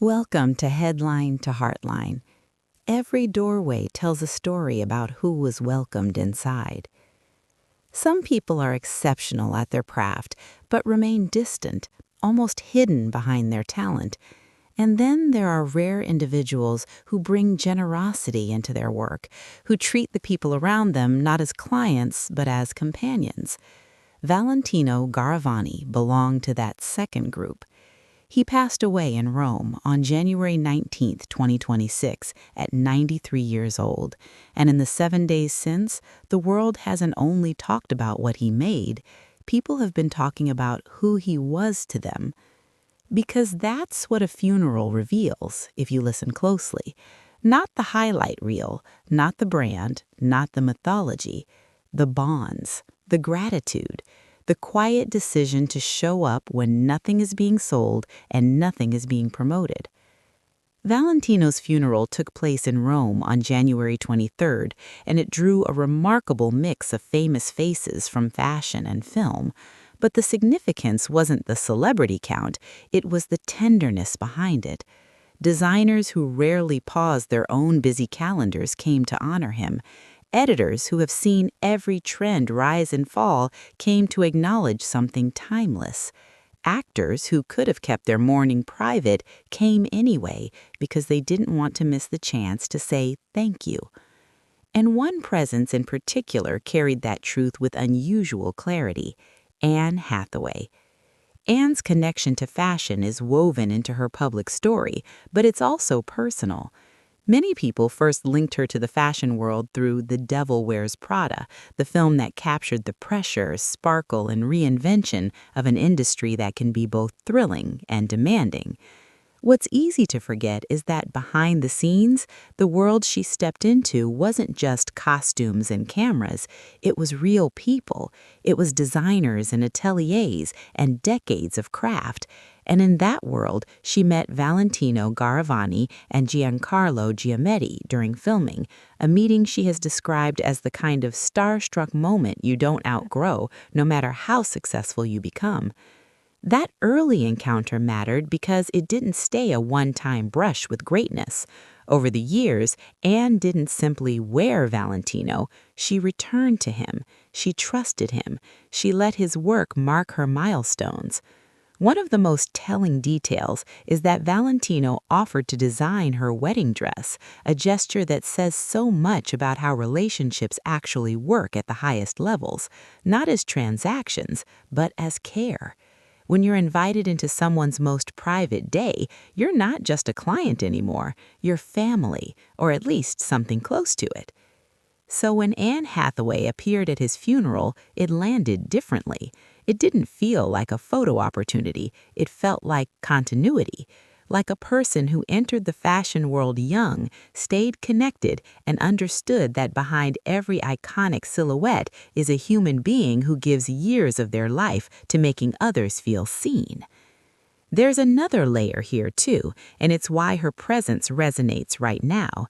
Welcome to Headline to Heartline. Every doorway tells a story about who was welcomed inside. Some people are exceptional at their craft, but remain distant, almost hidden behind their talent. And then there are rare individuals who bring generosity into their work, who treat the people around them not as clients, but as companions. Valentino Garavani belonged to that second group. He passed away in Rome on January 19, 2026, at 93 years old, and in the 7 days since, the world hasn't only talked about what he made, people have been talking about who he was to them. Because that's what a funeral reveals, if you listen closely. Not the highlight reel, not the brand, not the mythology, the bonds, the gratitude, the quiet decision to show up when nothing is being sold and nothing is being promoted. Valentino's funeral took place in Rome on January 23rd, and it drew a remarkable mix of famous faces from fashion and film. But the significance wasn't the celebrity count, it was the tenderness behind it. Designers who rarely paused their own busy calendars came to honor him. Editors who have seen every trend rise and fall came to acknowledge something timeless. Actors who could have kept their mourning private came anyway because they didn't want to miss the chance to say thank you. And one presence in particular carried that truth with unusual clarity: Anne Hathaway. Anne's connection to fashion is woven into her public story, but it's also personal. Many people first linked her to the fashion world through The Devil Wears Prada, the film that captured the pressure, sparkle, and reinvention of an industry that can be both thrilling and demanding. What's easy to forget is that behind the scenes, the world she stepped into wasn't just costumes and cameras. It was real people. It was designers and ateliers and decades of craft. And in that world, she met Valentino Garavani and Giancarlo Giametti during filming, a meeting she has described as the kind of starstruck moment you don't outgrow, no matter how successful you become. That early encounter mattered because it didn't stay a one-time brush with greatness. Over the years, Anne didn't simply wear Valentino, she returned to him, she trusted him, she let his work mark her milestones. One of the most telling details is that Valentino offered to design her wedding dress, a gesture that says so much about how relationships actually work at the highest levels, not as transactions, but as care. When you're invited into someone's most private day, you're not just a client anymore, you're family, or at least something close to it. So when Anne Hathaway appeared at his funeral, it landed differently. It didn't feel like a photo opportunity, it felt like continuity. Like a person who entered the fashion world young, stayed connected, and understood that behind every iconic silhouette is a human being who gives years of their life to making others feel seen. There's another layer here, too, and it's why her presence resonates right now.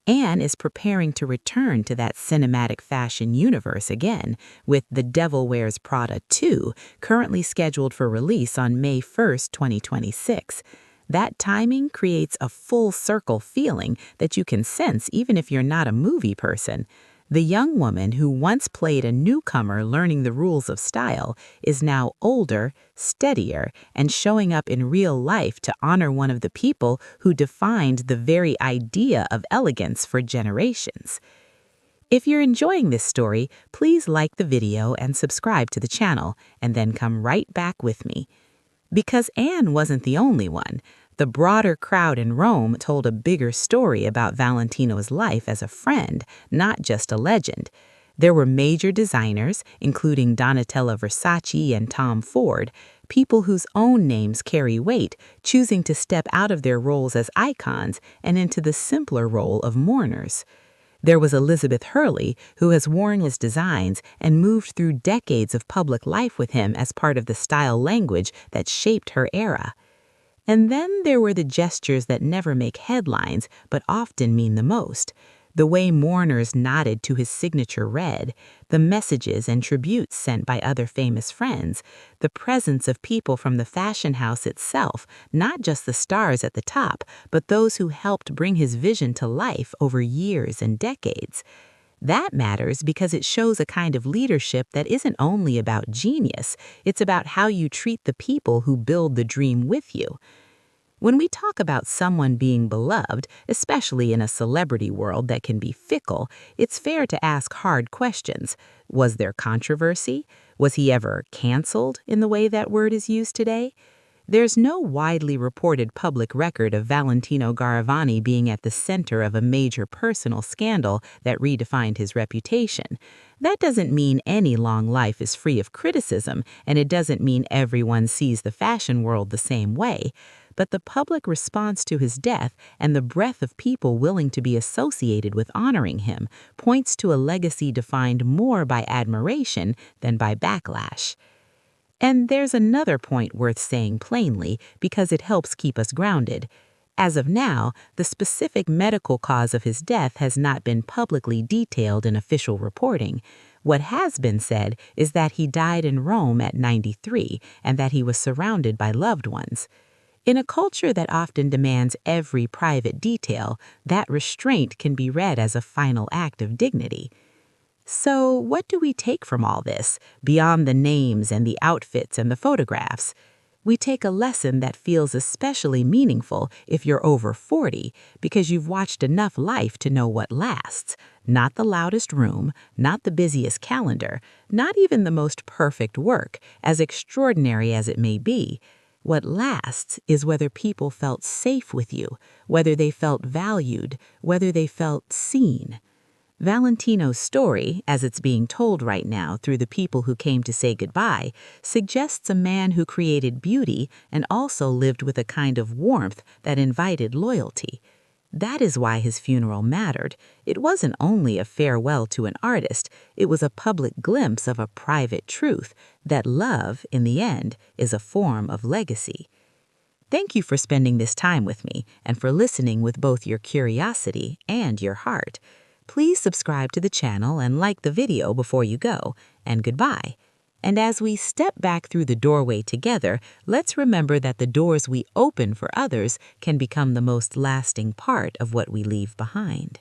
Anne is preparing to return to that cinematic fashion universe again, with The Devil Wears Prada 2 currently scheduled for release on May 1st, 2026. That timing creates a full circle feeling that you can sense even if you're not a movie person. The young woman who once played a newcomer learning the rules of style is now older, steadier, and showing up in real life to honor one of the people who defined the very idea of elegance for generations. If you're enjoying this story, please like the video and subscribe to the channel, and then come right back with me. Because Anne wasn't the only one. The broader crowd in Rome told a bigger story about Valentino's life as a friend, not just a legend. There were major designers, including Donatella Versace and Tom Ford, people whose own names carry weight, choosing to step out of their roles as icons and into the simpler role of mourners. There was Elizabeth Hurley, who has worn his designs and moved through decades of public life with him as part of the style language that shaped her era. And then there were the gestures that never make headlines but often mean the most. The way mourners nodded to his signature red, the messages and tributes sent by other famous friends, the presence of people from the fashion house itself, not just the stars at the top, but those who helped bring his vision to life over years and decades. That matters because it shows a kind of leadership that isn't only about genius, it's about how you treat the people who build the dream with you. When we talk about someone being beloved, especially in a celebrity world that can be fickle, it's fair to ask hard questions. Was there controversy? Was he ever canceled in the way that word is used today? There's no widely reported public record of Valentino Garavani being at the center of a major personal scandal that redefined his reputation. That doesn't mean any long life is free of criticism, and it doesn't mean everyone sees the fashion world the same way. But the public response to his death and the breadth of people willing to be associated with honoring him points to a legacy defined more by admiration than by backlash. And there's another point worth saying plainly because it helps keep us grounded. As of now, the specific medical cause of his death has not been publicly detailed in official reporting. What has been said is that he died in Rome at 93 and that he was surrounded by loved ones. In a culture that often demands every private detail, that restraint can be read as a final act of dignity. So, what do we take from all this, beyond the names and the outfits and the photographs? We take a lesson that feels especially meaningful if you're over 40, because you've watched enough life to know what lasts. Not the loudest room, not the busiest calendar, not even the most perfect work, as extraordinary as it may be. What lasts is whether people felt safe with you, whether they felt valued, whether they felt seen. Valentino's story, as it's being told right now through the people who came to say goodbye, suggests a man who created beauty and also lived with a kind of warmth that invited loyalty. That is why his funeral mattered. It wasn't only a farewell to an artist, it was a public glimpse of a private truth that love, in the end, is a form of legacy. Thank you for spending this time with me and for listening with both your curiosity and your heart. Please subscribe to the channel and like the video before you go, and goodbye. And as we step back through the doorway together, let's remember that the doors we open for others can become the most lasting part of what we leave behind.